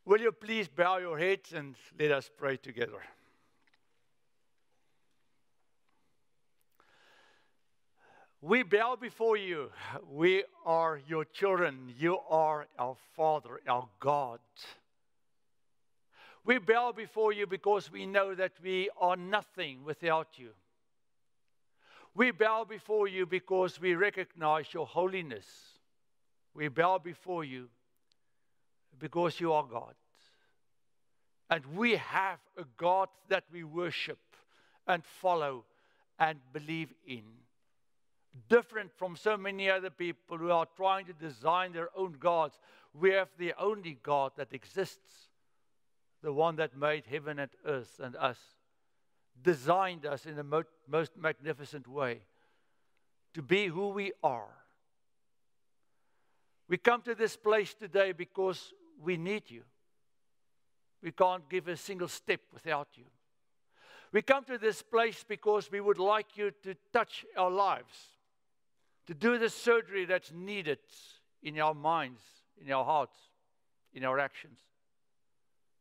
Will you please bow your heads and let us pray together? We bow before you. We are your children. You are our Father, our God. We bow before you because we know that we are nothing without you. We bow before you because we recognize your holiness. We bow before you because you are God. And we have a God that we worship and follow and believe in. Different from so many other people who are trying to design their own gods, we have the only God that exists, the one that made heaven and earth and us, designed us in the most magnificent way to be who we are. We come to this place today because we need you. We can't give a single step without you. We come to this place because we would like you to touch our lives, to do the surgery that's needed in our minds, in our hearts, in our actions,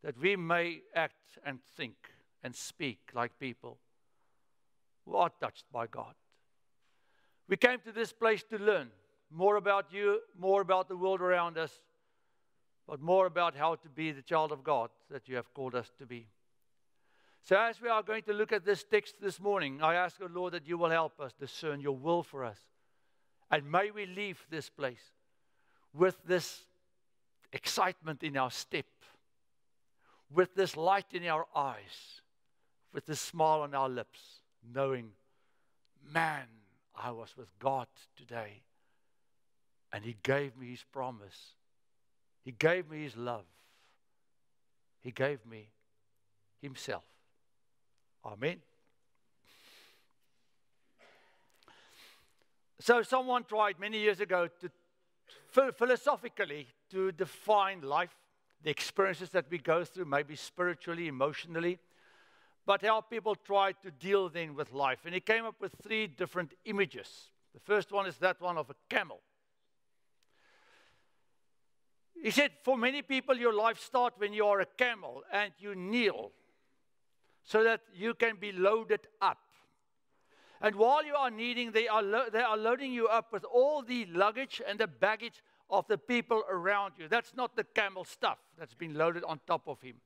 that we may act and think and speak like people who are touched by God. We came to this place to learn more about you, more about the world around us, but more about how to be the child of God that you have called us to be. So as we are going to look at this text this morning, I ask, O Lord, that you will help us discern your will for us. And may we leave this place with this excitement in our step, with this light in our eyes, with this smile on our lips, knowing, man, I was with God today, and He gave me His promise. He gave me His love. He gave me Himself. Amen. So someone tried many years ago to philosophically to define life, the experiences that we go through, maybe spiritually, emotionally, but how people try to deal then with life. And he came up with 3 different images. The first one is that one of a camel. He said, for many people, your life starts when you are a camel and you kneel so that you can be loaded up. And while you are kneeling, they are loading you up with all the luggage and the baggage of the people around you. That's not the camel stuff that's been loaded on top of him.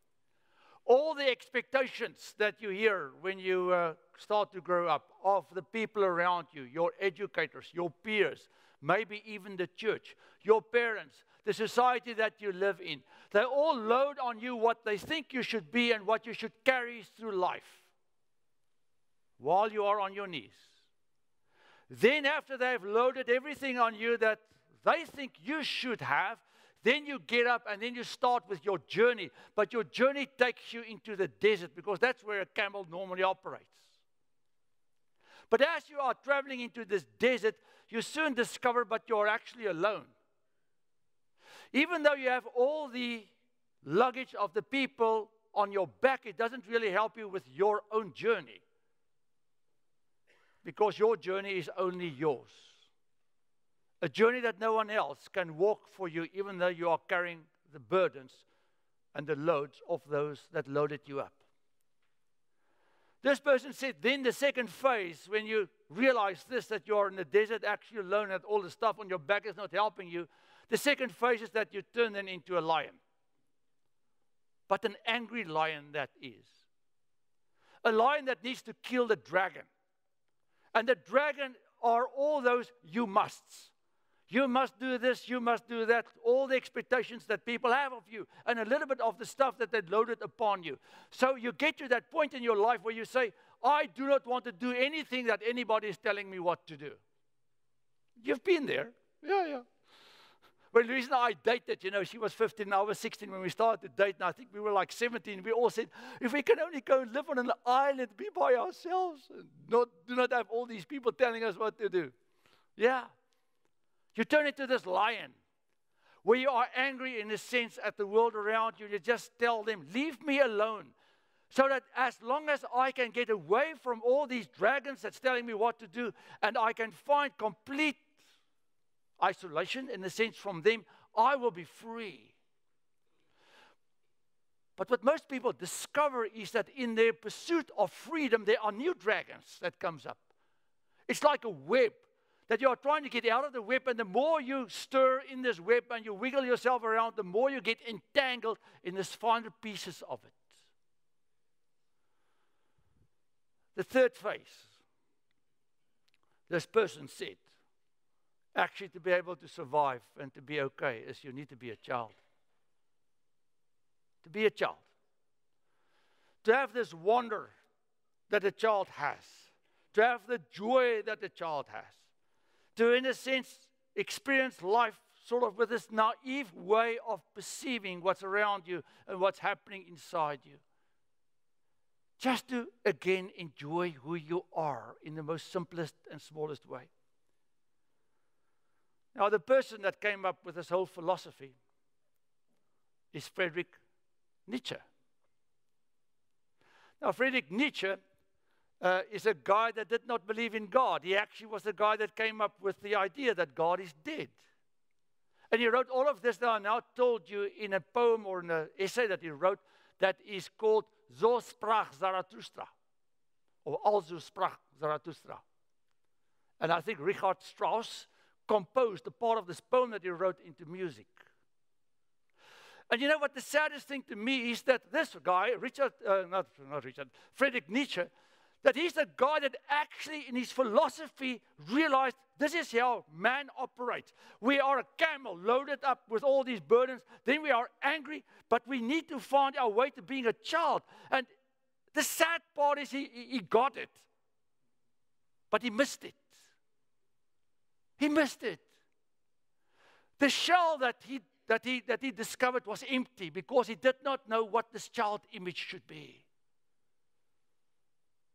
All the expectations that you hear when you start to grow up of the people around you, your educators, your peers, maybe even the church, your parents, the society that you live in, they all load on you what they think you should be and what you should carry through life while you are on your knees. Then after they've loaded everything on you that they think you should have, then you get up and then you start with your journey. But your journey takes you into the desert because that's where a camel normally operates. But as you are traveling into this desert, you soon discover that you're actually alone. Even though you have all the luggage of the people on your back, it doesn't really help you with your own journey. Because your journey is only yours. A journey that no one else can walk for you, even though you are carrying the burdens and the loads of those that loaded you up. This person said, then the second phase, when you realize this, that you are in the desert, actually alone, and all the stuff on your back is not helping you, the second phase is that you turn then into a lion. But an angry lion that is. A lion that needs to kill the dragon. And the dragon are all those you musts. You must do this, you must do that, all the expectations that people have of you, and a little bit of the stuff that they loaded upon you. So you get to that point in your life where you say, I do not want to do anything that anybody is telling me what to do. You've been there. Yeah. Well, the reason I dated, she was 15 and I was 16 when we started to date, and I think we were like 17. We all said, if we can only go live on an island, be by ourselves, and do not have all these people telling us what to do. Yeah. You turn into this lion where you are angry in a sense at the world around you. You just tell them, leave me alone. So that as long as I can get away from all these dragons that's telling me what to do, and I can find complete isolation in a sense from them, I will be free. But what most people discover is that in their pursuit of freedom, there are new dragons that comes up. It's like a web that you are trying to get out of the web, and the more you stir in this web and you wiggle yourself around, the more you get entangled in the finer pieces of it. The third phase, this person said, actually to be able to survive and to be okay, is you need to be a child. To be a child. To have this wonder that a child has. To have the joy that a child has. To, in a sense, experience life sort of with this naive way of perceiving what's around you and what's happening inside you. Just to, again, enjoy who you are in the most simplest and smallest way. Now, the person that came up with this whole philosophy is Friedrich Nietzsche. Now, Friedrich Nietzsche is a guy that did not believe in God. He actually was the guy that came up with the idea that God is dead. And he wrote all of this that I now told you in a poem or in an essay that he wrote that is called So sprach Zarathustra, or Also sprach Zarathustra. And I think Richard Strauss composed a part of this poem that he wrote into music. And you know what the saddest thing to me is that this guy, Friedrich Nietzsche, that he's the guy that actually in his philosophy realized this is how man operates. We are a camel loaded up with all these burdens. Then we are angry, but we need to find our way to being a child. And the sad part is he got it, but he missed it. He missed it. The shell that he discovered was empty because he did not know what this child image should be.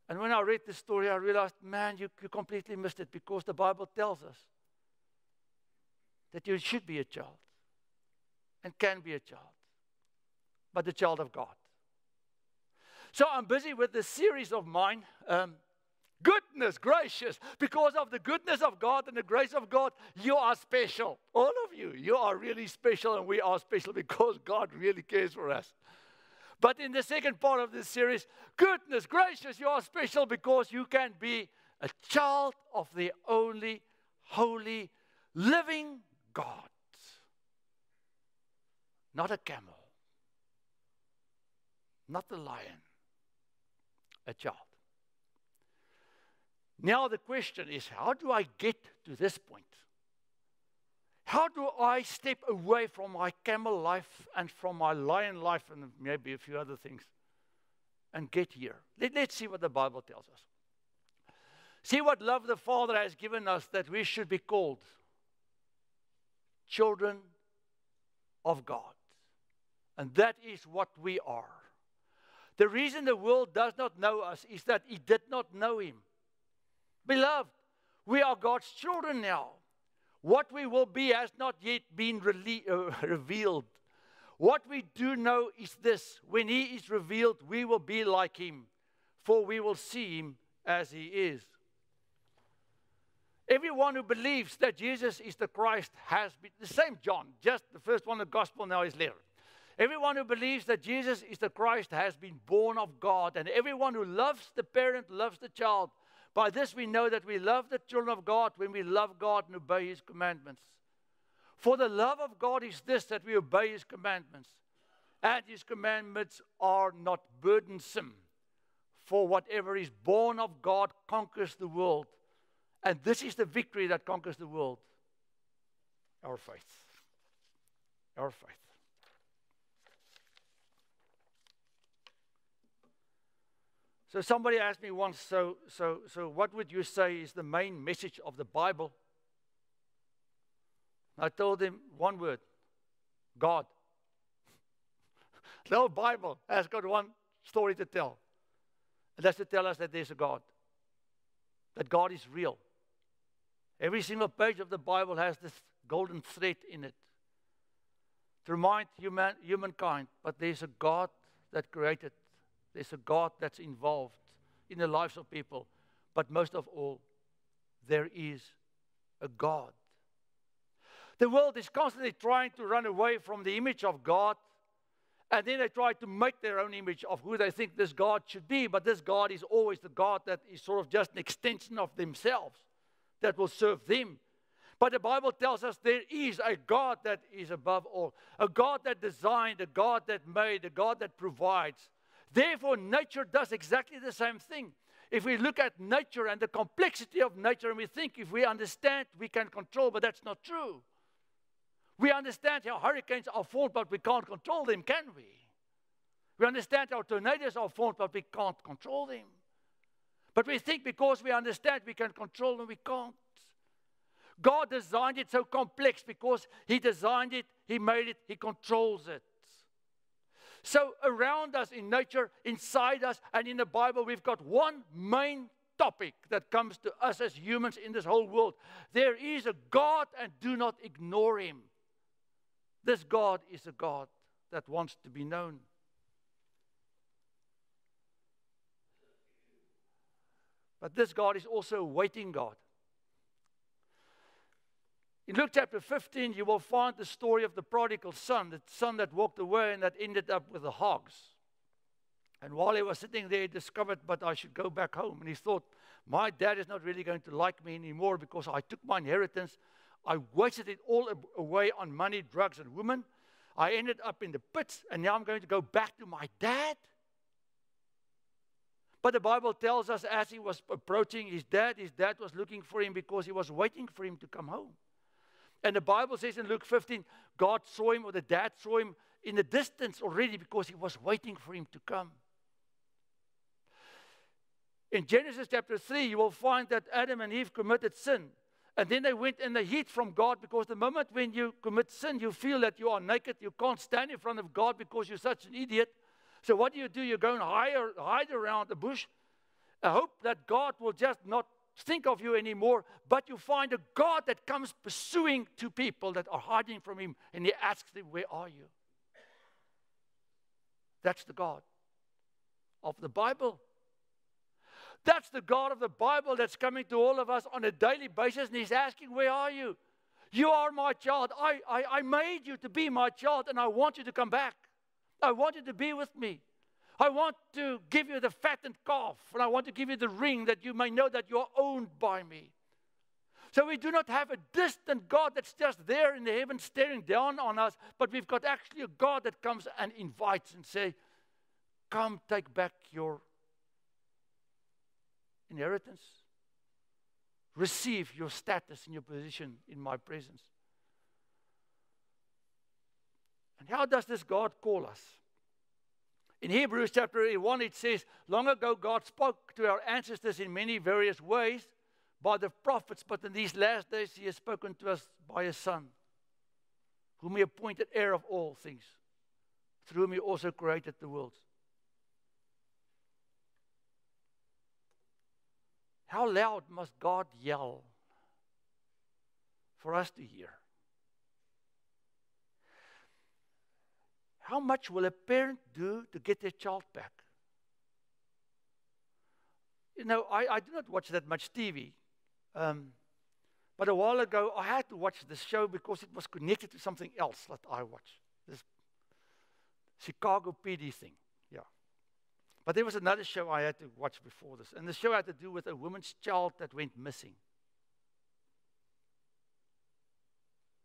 And when I read this story, I realized, man, you completely missed it because the Bible tells us that you should be a child and can be a child, but the child of God. So I'm busy with this series of mine. Goodness gracious, because of the goodness of God and the grace of God, you are special. All of you, you are really special, and we are special because God really cares for us. But in the second part of this series, goodness gracious, you are special because you can be a child of the only holy, living God. Not a camel, not the lion, a child. Now the question is, how do I get to this point? How do I step away from my camel life and from my lion life and maybe a few other things and get here? Let's see what the Bible tells us. See what love the Father has given us that we should be called children of God. And that is what we are. The reason the world does not know us is that it did not know Him. Beloved, we are God's children now. What we will be has not yet been revealed. What we do know is this: when He is revealed, we will be like Him, for we will see Him as He is. Everyone who believes that Jesus is the Christ has been, the same John, just the first one, the gospel now is later. Everyone who believes that Jesus is the Christ has been born of God, and everyone who loves the parent loves the child. By this we know that we love the children of God when we love God and obey His commandments. For the love of God is this, that we obey His commandments. And His commandments are not burdensome. For whatever is born of God conquers the world. And this is the victory that conquers the world. Our faith. Our faith. So somebody asked me once, so what would you say is the main message of the Bible? I told him one word: God. The whole Bible has got one story to tell. And that's to tell us that there's a God. That God is real. Every single page of the Bible has this golden thread in it to remind humankind, but there's a God that created. There's a God that's involved in the lives of people. But most of all, there is a God. The world is constantly trying to run away from the image of God And then they try to make their own image of who they think this God should be. But this God is always the God that is sort of just an extension of themselves that will serve them. But the Bible tells us there is a God that is above all. A God that designed, a God that made, a God that provides. Therefore, nature does exactly the same thing. If we look at nature and the complexity of nature and we think if we understand, we can control, but that's not true. We understand how hurricanes are formed, but we can't control them, can we? We understand how tornadoes are formed, but we can't control them. But we think because we understand, we can control them, we can't. God designed it so complex because He designed it, He made it, He controls it. So around us in nature, inside us, and in the Bible, we've got one main topic that comes to us as humans in this whole world. There is a God, and do not ignore Him. This God is a God that wants to be known. But this God is also a waiting God. In Luke chapter 15, you will find the story of the prodigal son, the son that walked away and that ended up with the hogs. And while he was sitting there, he discovered, but I should go back home. And he thought, my dad is not really going to like me anymore because I took my inheritance. I wasted it all away on money, drugs, and women. I ended up in the pits, and now I'm going to go back to my dad. But the Bible tells us as he was approaching his dad was looking for him because he was waiting for him to come home. And the Bible says in Luke 15, God saw him, or the dad saw him in the distance already because he was waiting for him to come. In Genesis chapter 3, you will find that Adam and Eve committed sin. And then they went and they hid from God, because the moment when you commit sin, you feel that you are naked. You can't stand in front of God because you're such an idiot. So what do? You go and hide around the bush. I hope that God will just not think of you anymore, but you find a God that comes pursuing two people that are hiding from Him, and He asks them, where are you? That's the God of the Bible. That's the God of the Bible that's coming to all of us on a daily basis, and He's asking, where are you? You are my child. I made you to be my child, and I want you to come back. I want you to be with me. I want to give you the fattened calf, and I want to give you the ring that you may know that you are owned by me. So we do not have a distant God that's just there in the heavens staring down on us, but we've got actually a God that comes and invites and says, come take back your inheritance. Receive your status and your position in my presence. And how does this God call us? In Hebrews chapter 1, it says, long ago God spoke to our ancestors in many various ways by the prophets, but in these last days He has spoken to us by His Son, whom He appointed heir of all things, through whom He also created the world. How loud must God yell for us to hear? How much will a parent do to get their child back? You know, I do not watch that much TV. But a while ago, I had to watch this show because it was connected to something else that I watched. This Chicago PD thing. Yeah. But there was another show I had to watch before this. And the show had to do with a woman's child that went missing.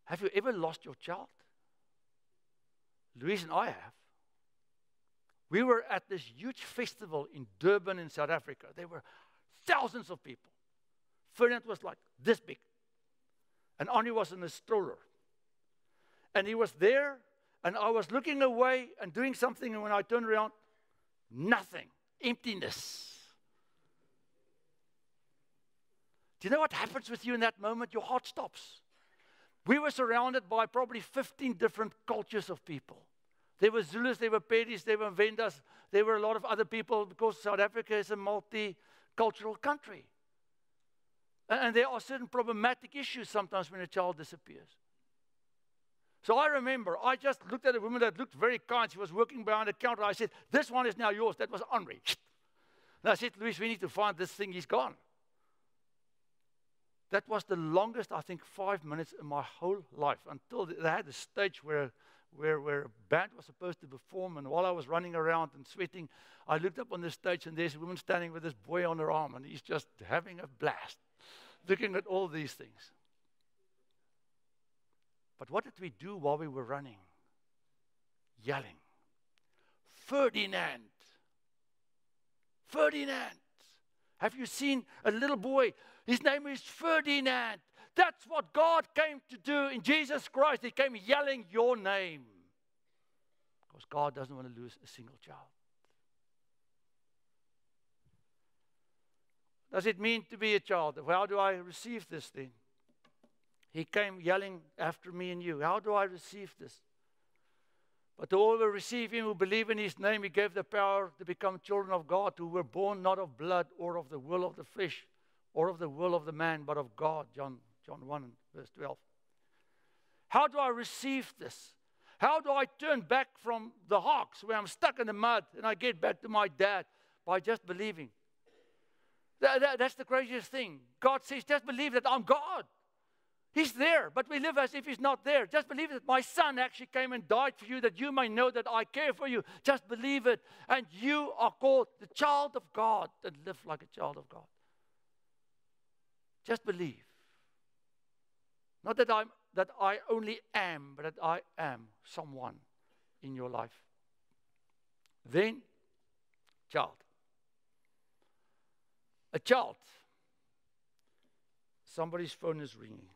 Have you ever lost your child? Louise and I have. We were at this huge festival in Durban in South Africa. There were thousands of people. Ferdinand was like this big. And Annie was in a stroller. And he was there, and I was looking away and doing something, and when I turned around, nothing. Emptiness. Do you know what happens with you in that moment? Your heart stops. We were surrounded by probably 15 different cultures of people. There were Zulus, there were Pedis, there were Vendas, there were a lot of other people, because South Africa is a multicultural country. And there are certain problematic issues sometimes when a child disappears. So I remember, I just looked at a woman that looked very kind. She was working behind the counter. I said, this one is now yours. That was Henri. And I said, Louise, we need to find this thing. He's gone. That was the longest, I think, 5 minutes in my whole life, until they had a stage where where a band was supposed to perform, and while I was running around and sweating, I looked up on the stage, and there's a woman standing with this boy on her arm, and he's just having a blast, looking at all these things. But what did we do while we were running? Yelling. Ferdinand! Ferdinand! Have you seen a little boy? His name is Ferdinand. That's what God came to do in Jesus Christ. He came yelling your name. Because God doesn't want to lose a single child. Does it mean to be a child? How do I receive this then? He came yelling after me and you. How do I receive this? But to all who receive him, who believe in his name, he gave the power to become children of God, who were born not of blood or of the will of the flesh or of the will of the man, but of God. John 1 verse 12. How do I receive this? How do I turn back from the hawks where I'm stuck in the mud and I get back to my dad? By just believing. That's the craziest thing. God says, just believe that I'm God. He's there, but we live as if he's not there. Just believe that my son actually came and died for you, that you may know that I care for you. Just believe it. And you are called the child of God and live like a child of God. Just believe. Not that I only am, but that I am someone in your life. Then, child. A child. Somebody's phone is ringing.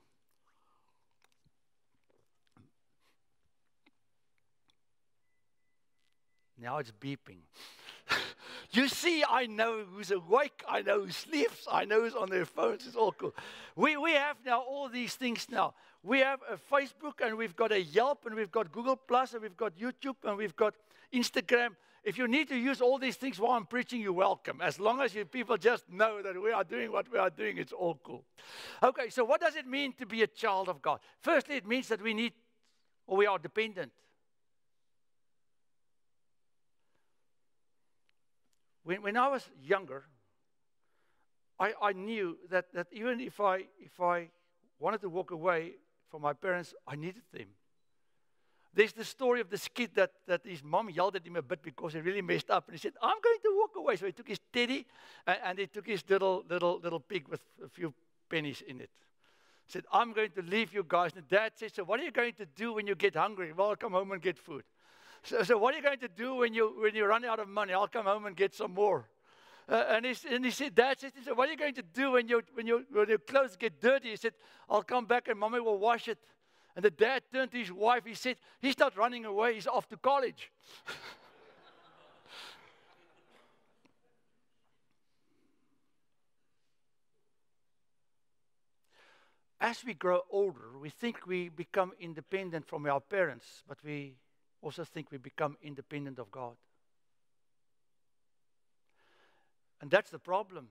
Now it's beeping. You see, I know who's awake, I know who sleeps, I know who's on their phones. It's all cool. We have now all these things now. We have a Facebook, and we've got a Yelp, and we've got Google Plus, and we've got YouTube, and we've got Instagram. If you need to use all these things while I'm preaching, you're welcome. As long as you people just know that we are doing what we are doing, it's all cool. Okay, so what does it mean to be a child of God? Firstly, it means that we are dependent. When I was younger, I knew that even if I wanted to walk away from my parents, I needed them. There's the story of this kid that his mom yelled at him a bit because he really messed up, and he said, "I'm going to walk away." So he took his teddy and he took his little pig with a few pennies in it. He said, "I'm going to leave you guys." And Dad said, "So what are you going to do when you get hungry?" "Well, I'll come home and get food." So what are you going to do when you run out of money? "I'll come home and get some more." And he said, Dad said, "So what are you going to do when your clothes get dirty?" He said, "I'll come back and Mommy will wash it." And the dad turned to his wife. He said, "He's not running away. He's off to college." As we grow older, we think we become independent from our parents, but we also think we become independent of God. And that's the problem.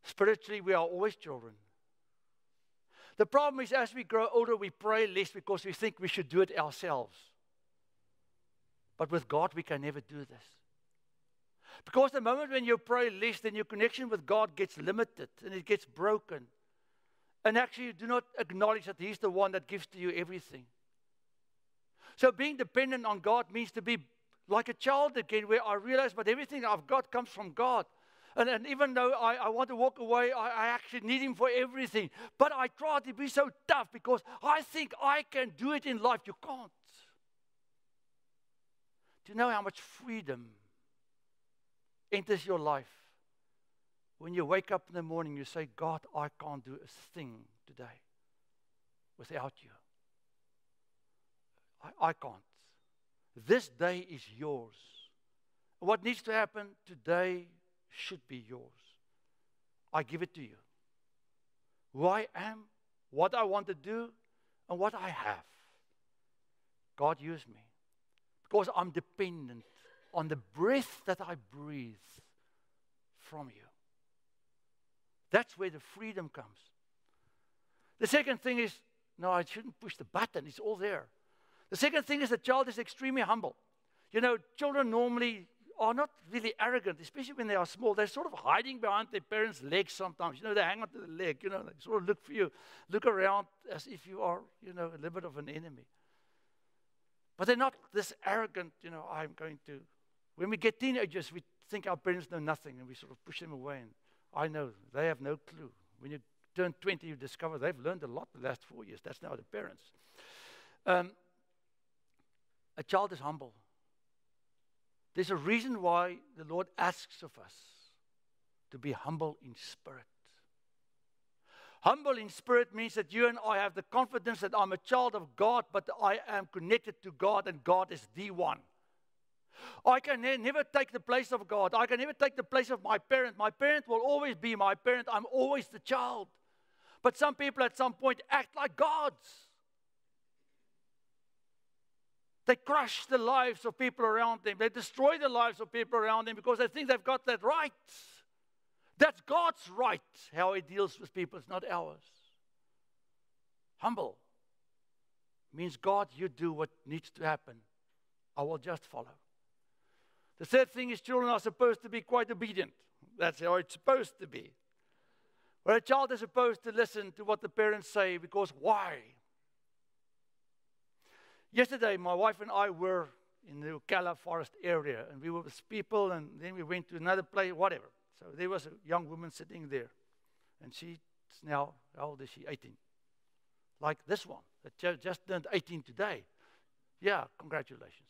Spiritually, we are always children. The problem is, as we grow older, we pray less because we think we should do it ourselves. But with God, we can never do this. Because the moment when you pray less, then your connection with God gets limited and it gets broken. And actually, you do not acknowledge that He's the one that gives to you everything. So being dependent on God means to be like a child again, where I realize that everything I've got comes from God. And even though I want to walk away, I actually need Him for everything. But I try to be so tough because I think I can do it in life. You can't. Do you know how much freedom enters your life? When you wake up in the morning, you say, "God, I can't do a thing today without you. I can't. This day is yours. What needs to happen today should be yours. I give it to you. Who I am, what I want to do, and what I have. God, use me. Because I'm dependent on the breath that I breathe from you." That's where the freedom comes. The second thing is, no, I shouldn't push the button. It's all there. The second thing is the child is extremely humble. You know, children normally are not really arrogant, especially when they are small. They're sort of hiding behind their parents' legs sometimes. You know, they hang onto the leg, you know, they sort of look for you, look around as if you are, you know, a little bit of an enemy. But they're not this arrogant, I'm going to. When we get teenagers, we think our parents know nothing, and we sort of push them away. And I know they have no clue. When you turn 20, you discover they've learned a lot the last 4 years. That's now the parents. A child is humble. There's a reason why the Lord asks of us to be humble in spirit. Humble in spirit means that you and I have the confidence that I'm a child of God, but I am connected to God, and God is the one. I can never take the place of God. I can never take the place of my parent. My parent will always be my parent. I'm always the child. But some people at some point act like gods. They crush the lives of people around them. They destroy the lives of people around them because they think they've got that right. That's God's right, how He deals with people. It's not ours. Humble means, God, you do what needs to happen. I will just follow. The third thing is, children are supposed to be quite obedient. That's how it's supposed to be. Where a child is supposed to listen to what the parents say, because why? Yesterday, my wife and I were in the Ocala Forest area, and we were with people, and then we went to another place, whatever. So there was a young woman sitting there, and she's now, how old is she? 18. Like this one, that just turned 18 today. Yeah, congratulations.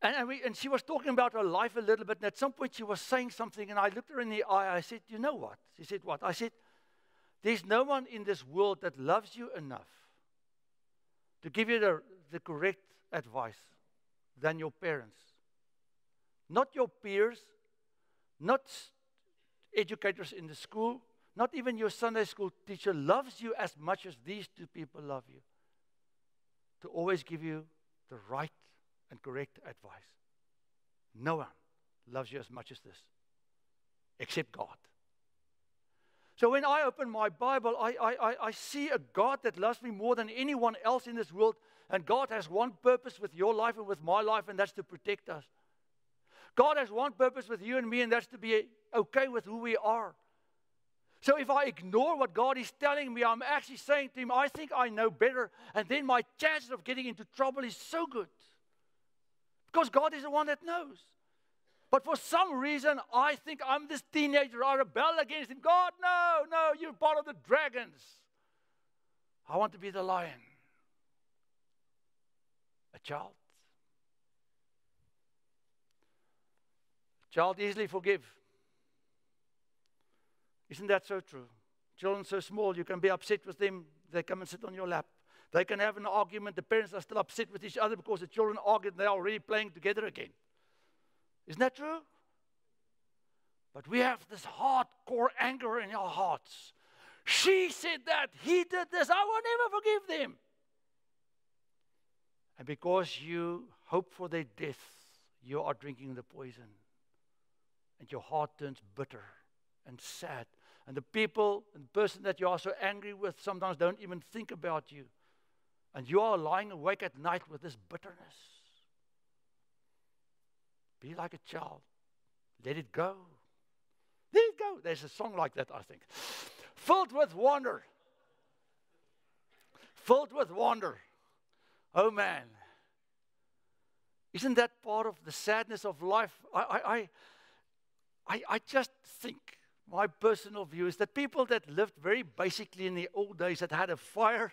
And she was talking about her life a little bit, and at some point she was saying something, and I looked her in the eye. I said, you know what? She said, what? I said, there's no one in this world that loves you enough to give you the correct advice than your parents. Not your peers, not educators in the school, not even your Sunday school teacher loves you as much as these two people love you, to always give you the right and correct advice. No one loves you as much as this, except God. So when I open my Bible, I see a God that loves me more than anyone else in this world, and God has one purpose with your life and with my life, and that's to protect us. God has one purpose with you and me, and that's to be okay with who we are. So if I ignore what God is telling me, I'm actually saying to Him, I think I know better, and then my chances of getting into trouble is so good. Because God is the one that knows. But for some reason, I think I'm this teenager. I rebel against Him. God, no, you're part of the dragons. I want to be the lion. A child. Child easily forgive. Isn't that so true? Children so small, you can be upset with them. They come and sit on your lap. They can have an argument. The parents are still upset with each other because the children argued and they are already playing together again. Isn't that true? But we have this hardcore anger in our hearts. She said that. He did this. I will never forgive them. And because you hope for their death, you are drinking the poison. And your heart turns bitter and sad. And the people and the person that you are so angry with sometimes don't even think about you. And you are lying awake at night with this bitterness. Be like a child. Let it go. Let it go. There's a song like that, I think. Filled with wonder. Filled with wonder. Oh man. Isn't that part of the sadness of life? I just think, my personal view is that people that lived very basically in the old days, that had a fire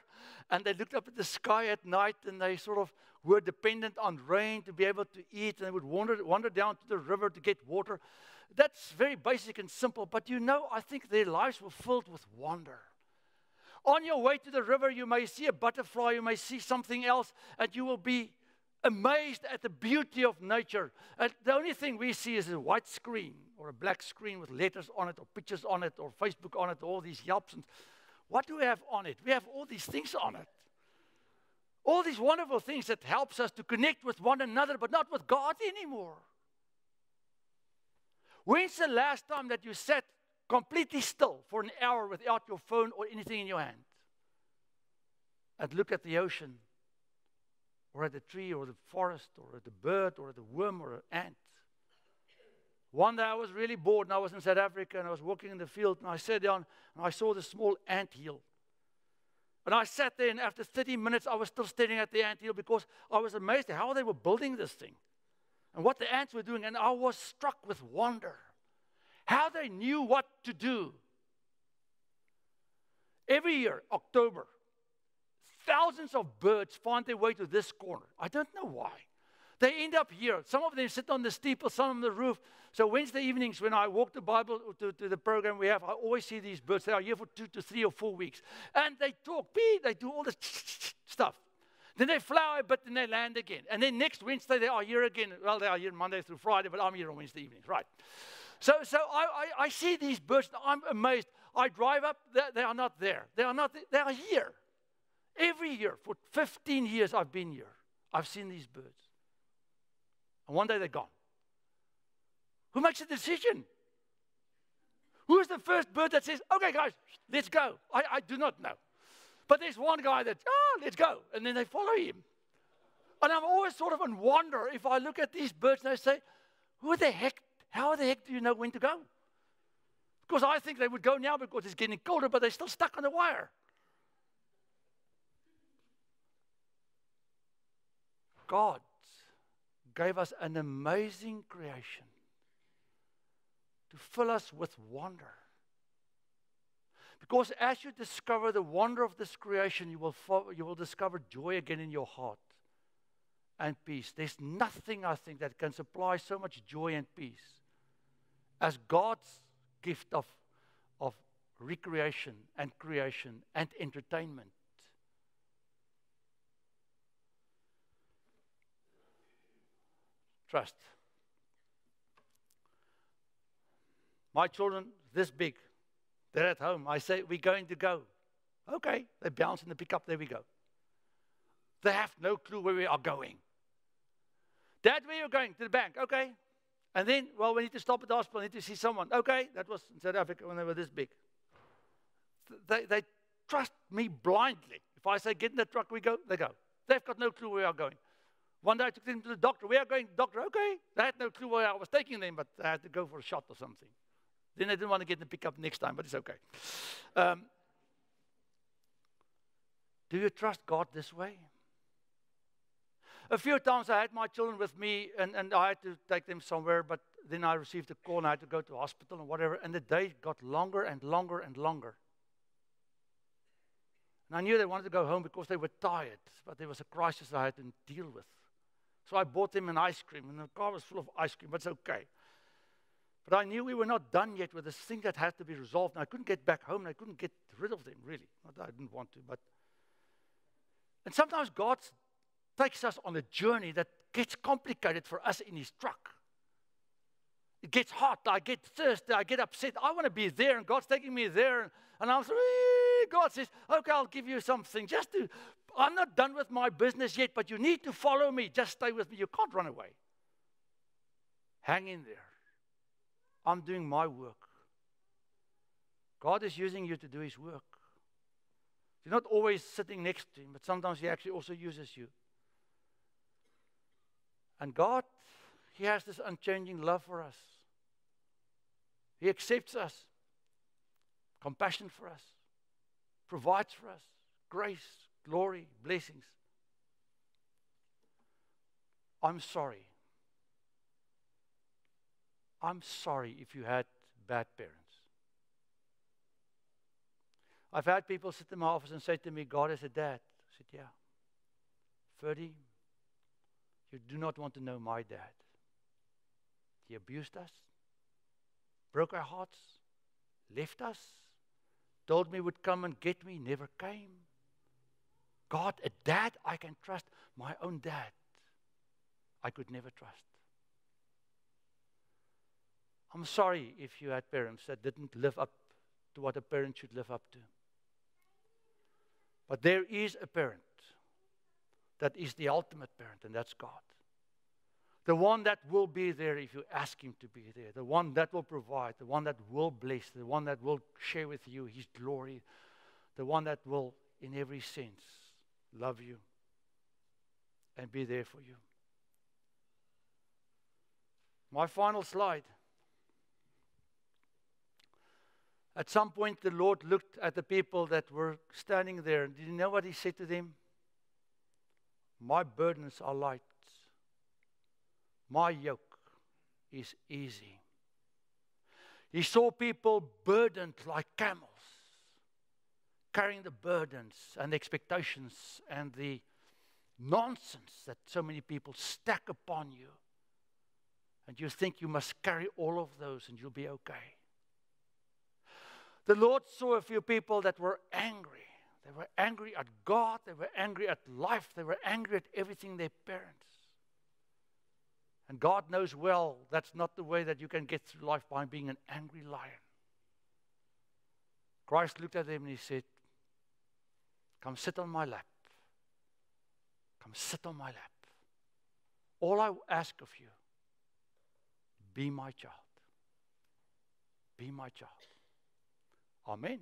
and they looked up at the sky at night and they sort of were dependent on rain to be able to eat, and they would wander down to the river to get water. That's very basic and simple, but I think their lives were filled with wonder. On your way to the river, you may see a butterfly, you may see something else, and you will be amazed at the beauty of nature. And the only thing we see is a white screen or a black screen with letters on it or pictures on it or Facebook on it, all these Yelps. And what do we have on it? We have all these things on it. All these wonderful things that helps us to connect with one another, but not with God anymore. When's the last time that you sat completely still for an hour without your phone or anything in your hand and looked at the ocean or at the tree or the forest or at the bird or at the worm or an ant? One day I was really bored, and I was in South Africa, and I was walking in the field, and I sat down and I saw this small ant hill. And I sat there, and after 30 minutes, I was still staring at the anthill because I was amazed at how they were building this thing and what the ants were doing. And I was struck with wonder, how they knew what to do. Every year, October, thousands of birds find their way to this corner. I don't know why. They end up here. Some of them sit on the steeple, some on the roof. So Wednesday evenings when I walk the Bible to the program we have, I always see these birds. They are here for 2 to 3 or 4 weeks. And they talk, they do all this stuff. Then they fly a bit and they land again. And then next Wednesday they are here again. Well, they are here Monday through Friday, but I'm here on Wednesday evenings, right? So I see these birds, and I'm amazed. I drive up, they are not there. They are not there. They are here. Every year, for 15 years I've been here. I've seen these birds. And one day they're gone. Who makes the decision? Who is the first bird that says, okay, guys, let's go? I do not know. But there's one guy that, let's go. And then they follow him. And I'm always sort of in wonder if I look at these birds and I say, how the heck do you know when to go? Because I think they would go now because it's getting colder, but they're still stuck on the wire. God gave us an amazing creation to fill us with wonder. Because as you discover the wonder of this creation, you will discover joy again in your heart and peace. There's nothing, I think, that can supply so much joy and peace as God's gift of recreation and creation and entertainment. Trust. My children, this big, they're at home. I say, we're going to go. Okay, they bounce in the pickup, there we go. They have no clue where we are going. Dad, where are you going? To the bank, okay. And then, well, we need to stop at the hospital, we need to see someone. Okay, that was in South Africa when they were this big. They trust me blindly. If I say, get in the truck, we go, they go. They've got no clue where we are going. One day I took them to the doctor. We are going, doctor, okay. They had no clue where I was taking them, but I had to go for a shot or something. Then they didn't want to get in the pickup next time, but it's okay. Do you trust God this way? A few times I had my children with me, and I had to take them somewhere, but then I received a call, and I had to go to hospital and whatever, and the day got longer and longer and longer. And I knew they wanted to go home because they were tired, but there was a crisis I had to deal with. So I bought them an ice cream, and the car was full of ice cream, but it's okay. But I knew we were not done yet with this thing that had to be resolved, and I couldn't get back home, and I couldn't get rid of them, really. Not that I didn't want to, but... And sometimes God takes us on a journey that gets complicated for us in His truck. It gets hot, I get thirsty, I get upset. I want to be there, and God's taking me there, and I'm like, God says, okay, I'll give you something. I'm not done with my business yet, but you need to follow me. Just stay with me. You can't run away. Hang in there. I'm doing my work. God is using you to do His work. You're not always sitting next to Him, but sometimes He actually also uses you. And God, He has this unchanging love for us. He accepts us, compassion for us, provides for us, grace, glory, blessings. I'm sorry. I'm sorry if you had bad parents. I've had people sit in my office and say to me, God is a dad. I said, yeah. Ferdi, you do not want to know my dad. He abused us, broke our hearts, left us, told me would come and get me, never came. God, a dad I can trust. My own dad, I could never trust. I'm sorry if you had parents that didn't live up to what a parent should live up to. But there is a parent that is the ultimate parent, and that's God. The one that will be there if you ask Him to be there. The one that will provide. The one that will bless. The one that will share with you His glory. The one that will, in every sense, love you and be there for you. My final slide. At some point, the Lord looked at the people that were standing there. Did you know what He said to them? My burdens are light. My yoke is easy. He saw people burdened like camels, carrying the burdens and the expectations and the nonsense that so many people stack upon you. And you think you must carry all of those and you'll be okay. The Lord saw a few people that were angry. They were angry at God. They were angry at life. They were angry at everything, their parents. And God knows well that's not the way that you can get through life, by being an angry lion. Christ looked at them and He said, come sit on my lap. Come sit on my lap. All I ask of you, be my child. Be my child. Amen.